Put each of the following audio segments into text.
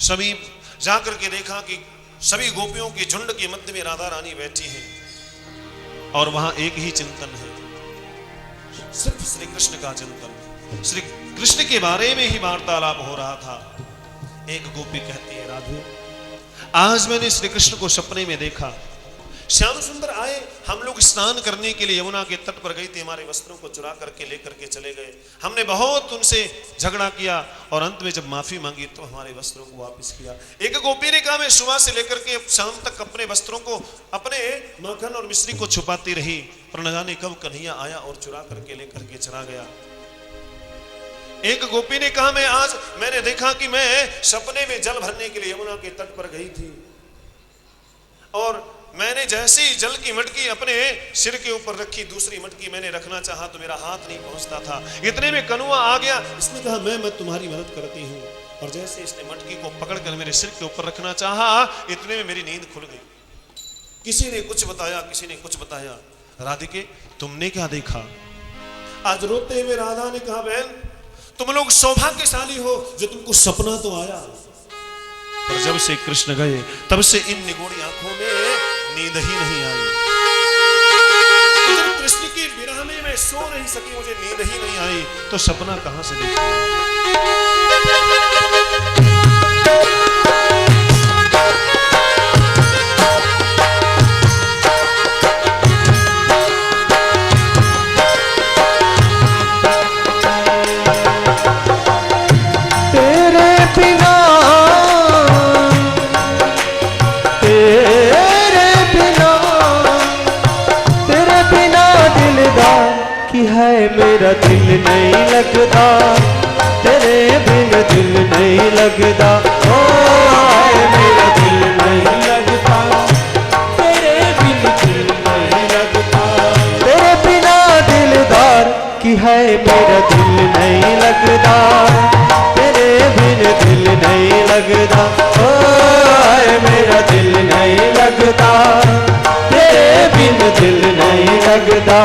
समीप जाकर के देखा कि सभी गोपियों के झुंड के मध्य में राधा रानी बैठी है और वहां एक ही चिंतन है, सिर्फ श्री कृष्ण का चिंतन। श्री कृष्ण के बारे में ही वार्तालाप हो रहा था। एक गोपी कहती है, राधे आज मैंने श्री कृष्ण को सपने में देखा। श्याम सुंदर आए, हम लोग स्नान करने के लिए यमुना के तट पर गए थे, हमारे वस्त्रों को चुरा करके लेकर के चले गए। हमने बहुत उनसे झगड़ा किया और अंत में जब माफी मांगी तो हमारे वस्त्रों को वापस किया। एक गोपी ने कहा, मैं सुबह से लेकर के शाम तक अपने वस्त्रों को, अपने माखन और मिश्री को छुपाती रही, पर न जाने कब कन्हैया आया और चुरा करके लेकर के चला गया। एक गोपी ने कहा, मैंने देखा कि मैं सपने में जल भरने के लिए यमुना के तट पर गई थी और मैंने जैसे ही जल की मटकी अपने सिर के ऊपर रखी, दूसरी मटकी मैंने रखना चाहा तो मेरा हाथ नहीं पहुंचता था। इतने में कनुआ आ गया, इसने कहा मैं तुम्हारी मदद करती हूँ, और जैसे इसने मटकी को पकड़कर मेरे सिर के ऊपर रखना चाहा, इतने में मेरी नींद खुल गई। किसी ने कुछ बताया, किसी ने कुछ बताया। राधिके तुमने क्या देखा? आज रोते हुए राधा ने कहा, बहन तुम लोग सौभाग्यशाली हो जो तुमको सपना तो आया, पर जब से कृष्ण गए तब से इन निगोड़ी आंखों में नींद ही नहीं आई। जब कृष्ण की विरह में मैं सो नहीं सकी, मुझे नींद ही नहीं आई, तो सपना कहां से देखा? मेरा दिल नहीं लगता, तेरे बिन दिल नहीं लगता, ओ मेरा दिल नहीं लगता, तेरे बिन दिल नहीं लगता, तेरे बिना दिलदार की है मेरा दिल नहीं लगता, तेरे बिन दिल नहीं लगता, ओ मेरा दिल नहीं लगता, तेरे बिन दिल नहीं लगता।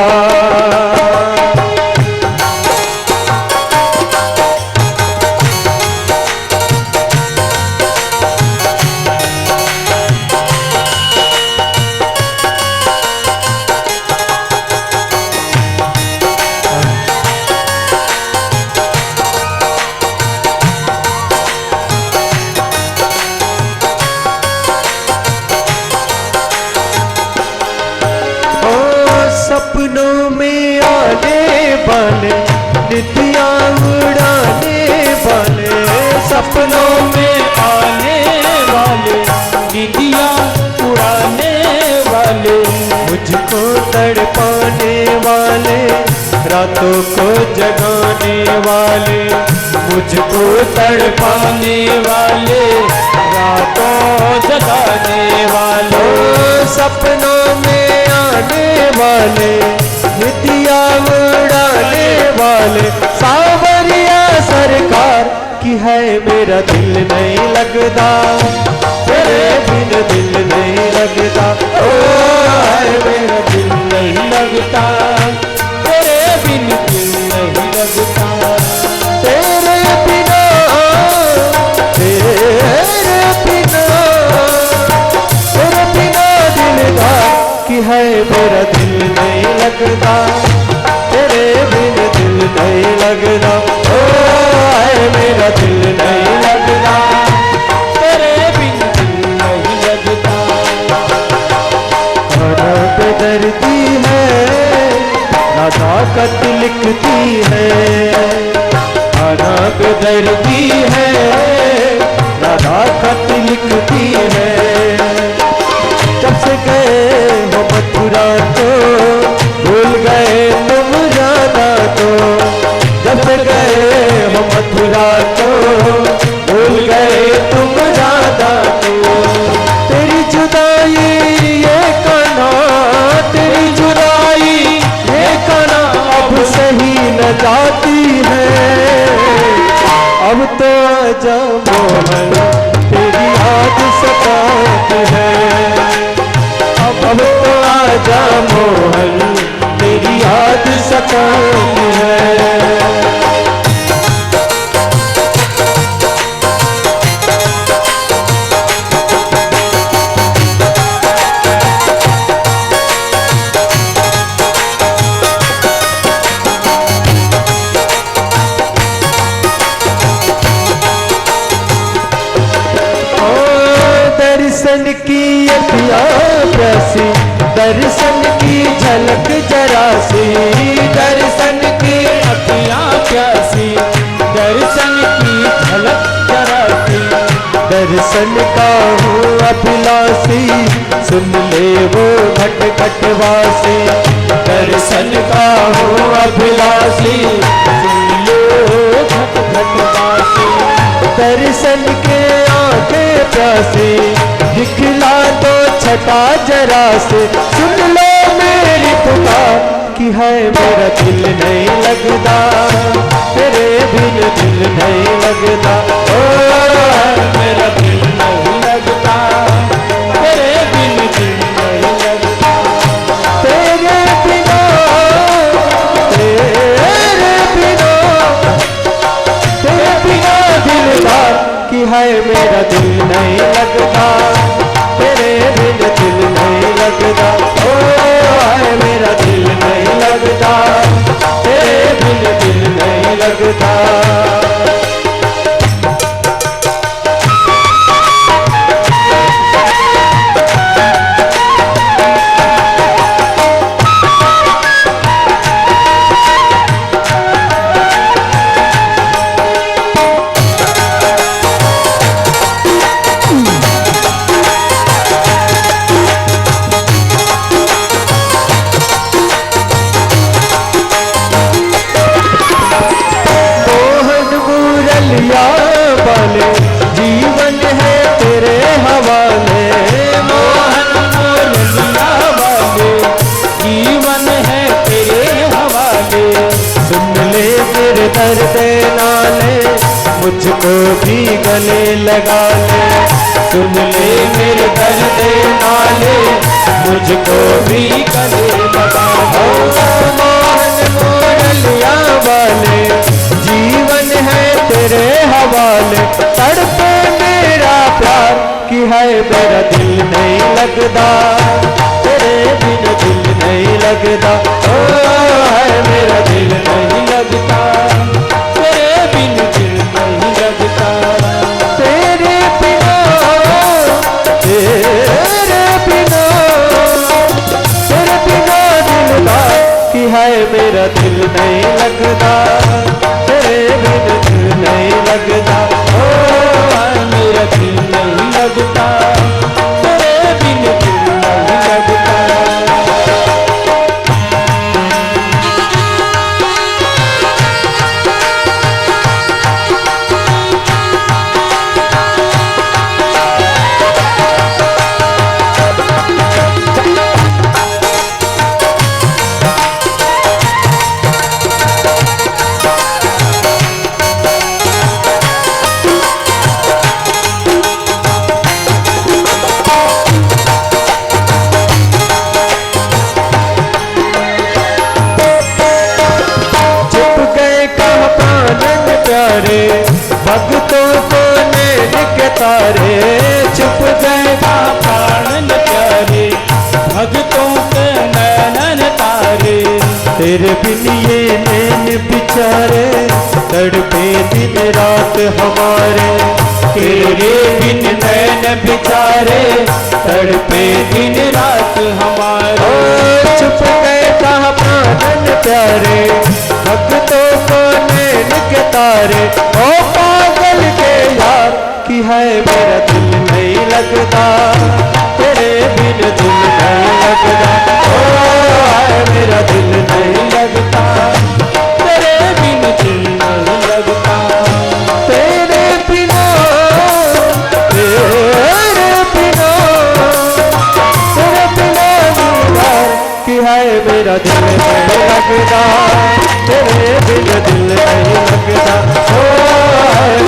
सपनों में आने वाले, नितिया उड़ाने वाले, सपनों में आने वाले, नितिया उड़ाने वाले, मुझको तड़पाने वाले, रातों को जगाने वाले, मुझको तड़पाने वाले, रातों जगाने वाले, सपनों में आने वाले, नितिया उड़ाने वाले, सावरिया सरकार की है मेरा दिल नहीं लगता, तेरे बिन दिल नहीं लगता, ओ मेरा दिल नहीं लगता, तेरे बिन दिल नहीं लगता, तेरे बिना, तेरे बिना, तेरे बिना दिलदार की है मेरा दिल नहीं लगता, तेरे बिन दिल नहीं लगता, ओ मेरा दिल नहीं लगता, तेरे बिन दिल नहीं लगता। खाना बेदर्दी है, ना ताकत लिखती है, खाना बेदर्दी है, ना ताकत लिखती है, जब से गए हो मथुरा तो भूल गए तुम राधा को, जब से गए हो मथुरा तो भूल गए तुम राधा को, तेरी जुदाई ये कान्हा, तेरी जुदाई ये कान्हा अब सही न जाती है, अब तो आजा मोहन तेरी याद सताती है, अब तो आजा मोहन तेरी याद सताती है। दर्शन की अखियाँ प्यासी, दर्शन की झलक जरा सी, दर्शन की अखियाँ प्यासी, दर्शन की झलक जरा सी, दर्शन का हूँ अभिलाषी, सुन ले वो घट घट वासी, दर्शन का हूँ अभिलाषी, सुन ले वो घट घट वासी, दर्शन के आंखें प्यासी, दिखला दो छटा जरा से, सुन लो मेरी पुकार कि है मेरा दिल नहीं लगता, तेरे बिन दिल नहीं लगता, ओ मेरा दिल नहीं लगता, तेरे बिन दिल नहीं लगता, तेरे बिना, तेरे बिना, तेरे बिना दिलदार कि है मेरा दिल नहीं लगता, तेरे बिन दिल नहीं लगता, ओ है मेरा दिल नहीं लगता, तेरे बिन दिल नहीं लगता। जीवन है तेरे हवाले, मोहन मुरलिया वाले, जीवन है तेरे हवाले, सुन ले मेरे दर्द नाले, मुझको भी गले लगा ले, सुन ले मेरे दर्द नाले, मुझको भी गले लगा ले, मोहन मुरलिया वाले, जीवन है तेरे हवाले, तड़पे मेरा प्यार कि है मेरा दिल नहीं लगता, तेरे बिन दिल नहीं लगता, ओ है मेरा दिल नहीं लगता, तेरे बिन दिल नहीं लगता, तेरे बिना, तेरे बिना, तेरे बिना दिलदार कि है मेरा दिल नहीं लगता, तेरे बिन दिल नहीं लगता, ओ मेरा दिल नहीं लगता, तेरे बिन दिल नहीं लगता। भक्तों को नैन के तारे, छुप गए प्राण प्यारे, भक्तों के नैन तारे, तेरे बिन ये नैन बिचारे, तड़पे दिन रात हमारे, तेरे बिन नैन बिचारे, तड़पे दिन रात हमारे, छुप गए प्राण प्यारे, भक्तों को नैन के तारे, ओ पागल के यार कि है मेरा दिल नहीं लगता, तेरे बिन दिल नहीं लगता, ओ है मेरा दिल नहीं लगता, तेरे बिन दिल नहीं लगता, तेरे बिना, तेरे बिना, तेरे बिना दिलदार कि है मेरा दिल नहीं लगता, तेरे बिन दिल नहीं लगता, ओ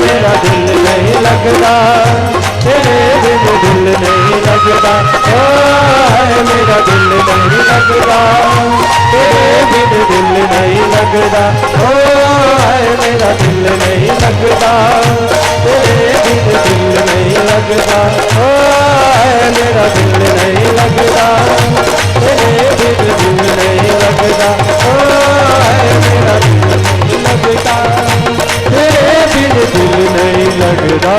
मेरा दिल नहीं लगता, तेरे बिन दिल नहीं लगता, ओ मेरा दिल नहीं लगता, तेरे बिन दिल नहीं लगता, ओ मेरा दिल नहीं लगता, तेरे बिन दिल नहीं लगता, ओ मेरा दिल नहीं लगता, तेरे बिन दिल नहीं लगता, ओ मेरा दिल नहीं लगता, तेरे बिन दिल नहीं लगता।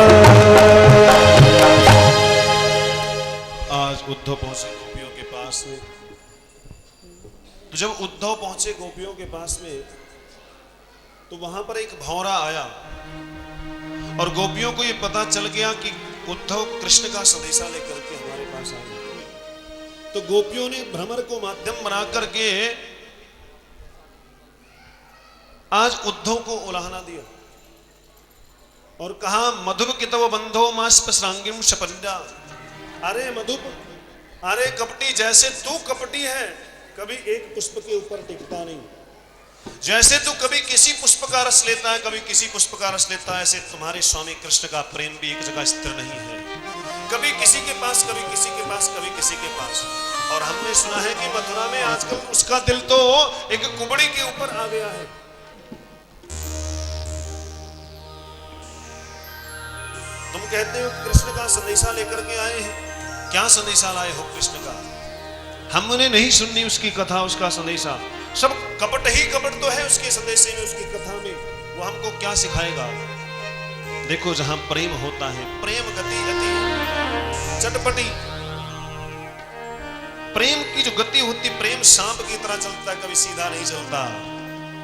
उद्धव पहुंचे गोपियों के पास में। तो जब उद्धव पहुंचे गोपियों के पास में तो वहां पर एक भौरा आया और गोपियों को यह पता चल गया कि उद्धव कृष्ण का संदेशा लेकर के हमारे पास आए। तो गोपियों ने भ्रमर को माध्यम बना करके आज उद्धव को उलाहना दिया और कहा, मधुप कितव बंधो मास पसरांगिम शपंडा। अरे मधुप, अरे कपटी, जैसे तू कपटी है, कभी एक पुष्प के ऊपर टिकता नहीं। जैसे तू कभी किसी पुष्प का रस लेता है, कभी किसी पुष्प का रस लेता है, ऐसे तुम्हारे स्वामी कृष्ण का प्रेम भी एक जगह स्थिर नहीं है। कभी किसी के पास, कभी किसी के पास, कभी किसी के पास। और हमने सुना है कि मथुरा में आजकल उसका दिल तो एक कुबड़ी के ऊपर आ गया है। तुम कहते हो कृष्ण का संदेशा लेकर के आए हैं, क्या संदेशा लाए हो कृष्ण का? हमने नहीं सुननी उसकी कथा, उसका संदेशा। सब कपट ही कपट तो है उसके संदेशे में, उसकी कथा में। वो हमको क्या सिखाएगा? देखो, जहां प्रेम होता है, प्रेम गति गति चटपटी, प्रेम की जो गति होती, प्रेम सांप की तरह चलता है, कभी सीधा नहीं चलता,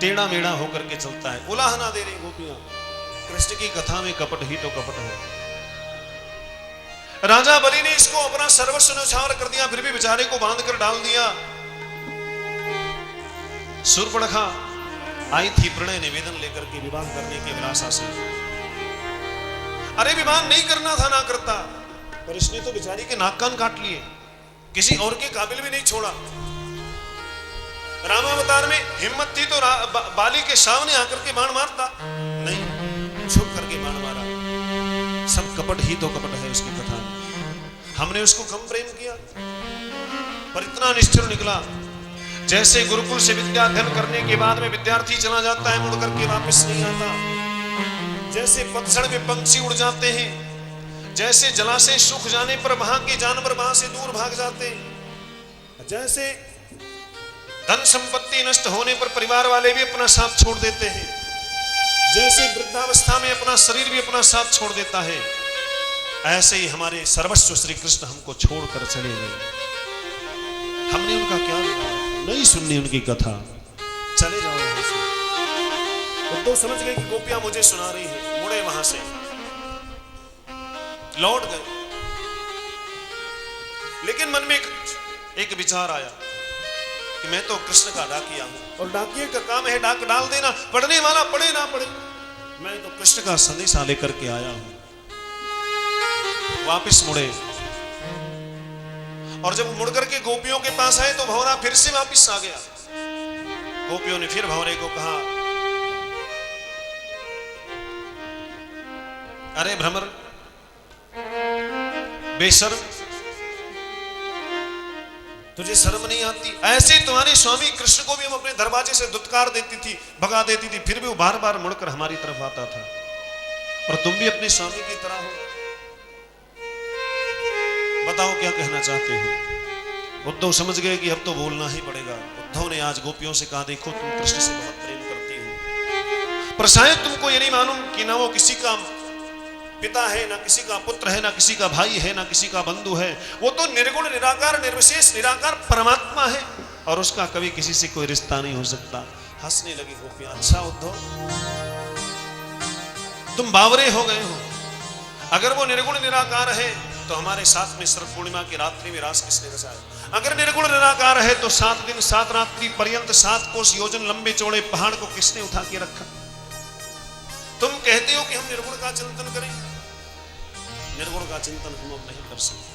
टेढ़ा मेढ़ा होकर के चलता है। उलाहना दे रही गोपियां, कृष्ण की कथा में कपट ही तो कपट है। राजा बलि ने इसको अपना सर्वस्व न्यौछावर कर दिया, फिर भी बेचारे को बांध कर डाल दिया। शूर्पणखा आई थी प्रणय निवेदन लेकर के विवाह करने की अभिलाषा से। अरे विवाह नहीं करना था, ना करता, पर इसने तो बेचारी के नाक कान काट लिए, किसी और के काबिल भी नहीं छोड़ा। रामावतार में हिम्मत थी तो बाली के सामने आकर के बाण मारता, नहीं, छुप करके बाण मारा। सब कपट ही तो कपट है उसकी कथा में। हमने उसको कम प्रेम किया, पर इतना निष्ठुर निकला। जैसे गुरुकुल से विद्या अध्ययन करने के बाद में विद्यार्थी चला जाता है, मुड़ करके वापस नहीं आता। जैसे पतझड़ में पंछी उड़ जाते हैं, जैसे जलाशय सूख जाने पर वहां के जानवर वहां से दूर भाग जाते हैं, जैसे धन संपत्ति नष्ट होने पर परिवार वाले भी अपना साथ छोड़ देते हैं, जैसे वृद्धावस्था में अपना शरीर भी अपना साथ छोड़ देता है, ऐसे ही हमारे सर्वस्व श्री कृष्ण हमको छोड़कर चले गए। हमने उनका क्या नहीं सुननी उनकी कथा, चले जाओ यहां से। तो समझ गए कि गोपियां मुझे सुना रही है, मुड़े वहां से लौट गए। लेकिन मन में एक विचार आया कि मैं तो कृष्ण का डाकिया हूं, और डाकिये का काम है डाक डाल देना, पढ़ने वाला पढ़े ना पढ़े। मैं तो कृष्ण का संदेशा लेकर के आया हूं। वापिस मुड़े, और जब मुड़ करके गोपियों के पास आए तो भौरा फिर से वापिस आ गया। गोपियों ने फिर भौरे को कहा, अरे भ्रमर, बेशर्म, तुझे शर्म नहीं आती? ऐसे तुम्हारे स्वामी कृष्ण को भी हम अपने दरवाजे से दुत्कार देती थी, भगा देती थी, फिर भी वो बार बार मुड़कर हमारी तरफ आता था। और तुम भी अपने स्वामी की तरह हो। बताओ क्या कहना चाहते हो? उद्धव समझ गए कि अब तो बोलना ही पड़ेगा। उद्धव ने आज गोपियों से कहा, देखो तुम कृष्ण से बहुत प्रेम करती हो, पर शायद तुमको ये नहीं मालूम कि ना वो किसी का पिता है, ना किसी का पुत्र है, ना किसी का भाई है, ना किसी का बंधु है। वो तो निर्गुण निराकार निर्विशेष निराकार परमात्मा है, और उसका कभी किसी से कोई रिश्ता नहीं हो सकता। हंसने लगी गोपियां। अच्छा उद्धव, तुम बावरे हो गए हो। अगर वो निर्गुण निराकार है तो हमारे साथ में शरद पूर्णिमा की रात्रि में रास किसने रचाया? अगर निर्गुण निराकार है तो 7 दिन 7 रात्रि पर्यंत 7 कोस योजन लंबे चौड़े पहाड़ को किसने उठा के रखा? तुम कहते हो कि हम निर्गुण का चिंतन करें, निर्गुण का चिंतन हम अब नहीं कर सकते।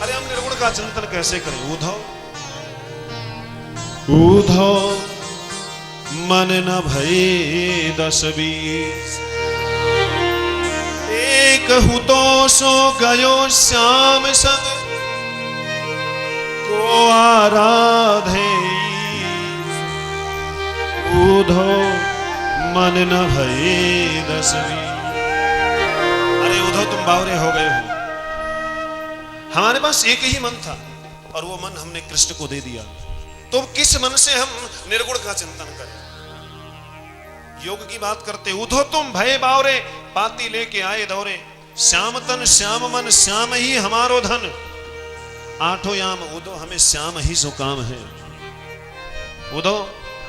अरे हम निर्गुण का चिंतन कैसे करें? उद्धव मन न भये 10-20, एक हूं तो सो गयो श्याम संग को आराधे। उद्धव मन न भये 10-20। अरे उद्धव, तुम बावरे हो गए हो। हमारे पास एक ही मन था, और वो मन हमने कृष्ण को दे दिया। तो किस मन से हम निर्गुण का चिंतन करें? योग की बात करते। उद्धव तुम भय बावरे, पाती लेके आए दौरे, श्याम तन श्याम मन श्याम ही हमारो धन। आठों याम उदो हमें श्याम ही सो काम है। उदो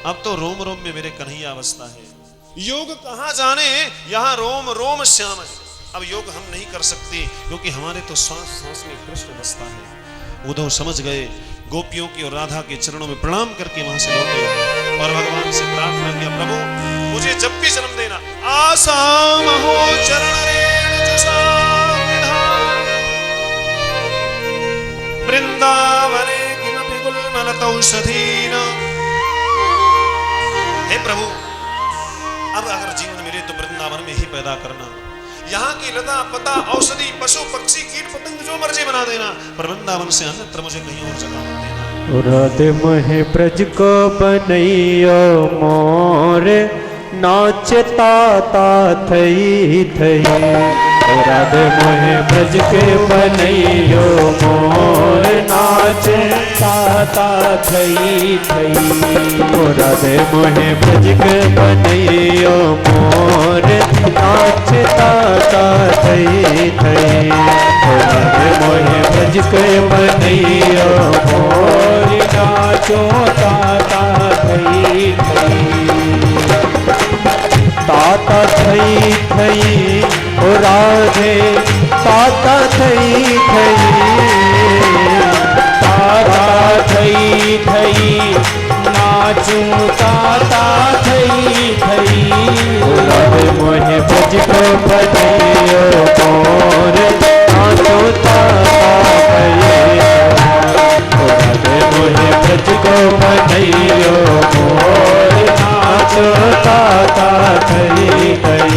अब तो रोम रोम में मेरे कन्हैया अवस्था है। योग कहाँ जाने, यहाँ रोम रोम श्याम है। अब योग हम नहीं कर सकते क्योंकि हमारे तो सांस सांस में कृष्ण बसता है। उद्धव समझ गए, गोपियों की और राधा के चरणों में प्रणाम करके वहां से लौटे और भगवान से प्रार्थना किया, प्रभु मुझे जब भी जन्म देना। आसाम हो चरण रेण वृंदावने किमपि गुल्मलतौषधीन। हे प्रभु, अब अगर जीवन मिले तो वृंदावन में ही पैदा करना। यहाँ की लता पता औषधि पशु पक्षी कीट पतंग जो मर्जी बना देना, पर वृंदावन से अन्यत्र मुझे कहीं और जगह मत देना। राधे मोहे ब्रज को बनैयो मोर, नाचता ता थई थई। राधे मोहे ब्रज के बनैयो मोर, नाचता ता थई थई। राधे मोहे ब्रज के बनैयो मोर, नाचता ता थई थई। राधे मोहे ब्रज के बनैयो मोर, नाचो ता थई थई। ताता थई थई ओ राधे, ताता थई थई। ताता थई थई नाचू ताता थई थई। राधे मोहे ब्रज को बनैयो मोर, नाचो ताता थई। राधे मोहे ब्रज को बनैयो मोर, नाचो ताता थई थई।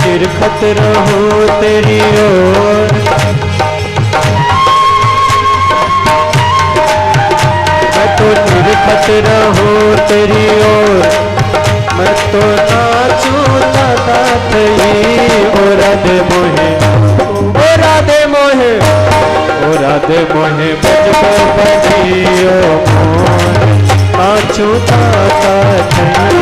निरखत रहूं तेरी ओर, मैं तो निरखत रहूं तेरी ओर। मैं तो नाचूं ताता थई। ओ राधे मोहे, ओ राधे मोहे, ओ राधे मोहे ब्रज को बनैयो मोर, नाचूं ताता थई।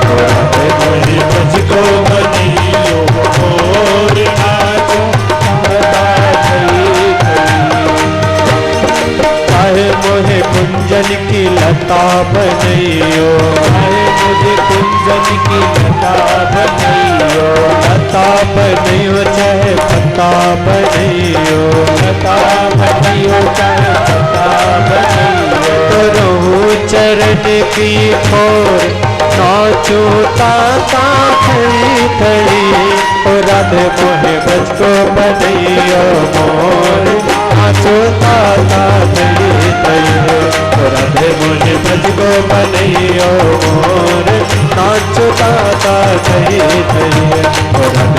राधे मोहे ब्रज को बनैयो मोर, नाचो ताता थई थई। चाहे मोहे कुंजन की लता बनैयो, चाहे मुझे कुंजन की लता बनैयो। लता बनैयो चाहे पता बनैयो, लता बनैयो चाहे पता बनैयो। तो रहूं चरण की खोर, नाचो ताता थई थई। ओ राधे मोहे ब्रज को बनैयो मोर, नाचो ताता थई थई। ओ राधे मोहे ब्रज को बनैयो मोर, नाचो ताता थई थई। ओ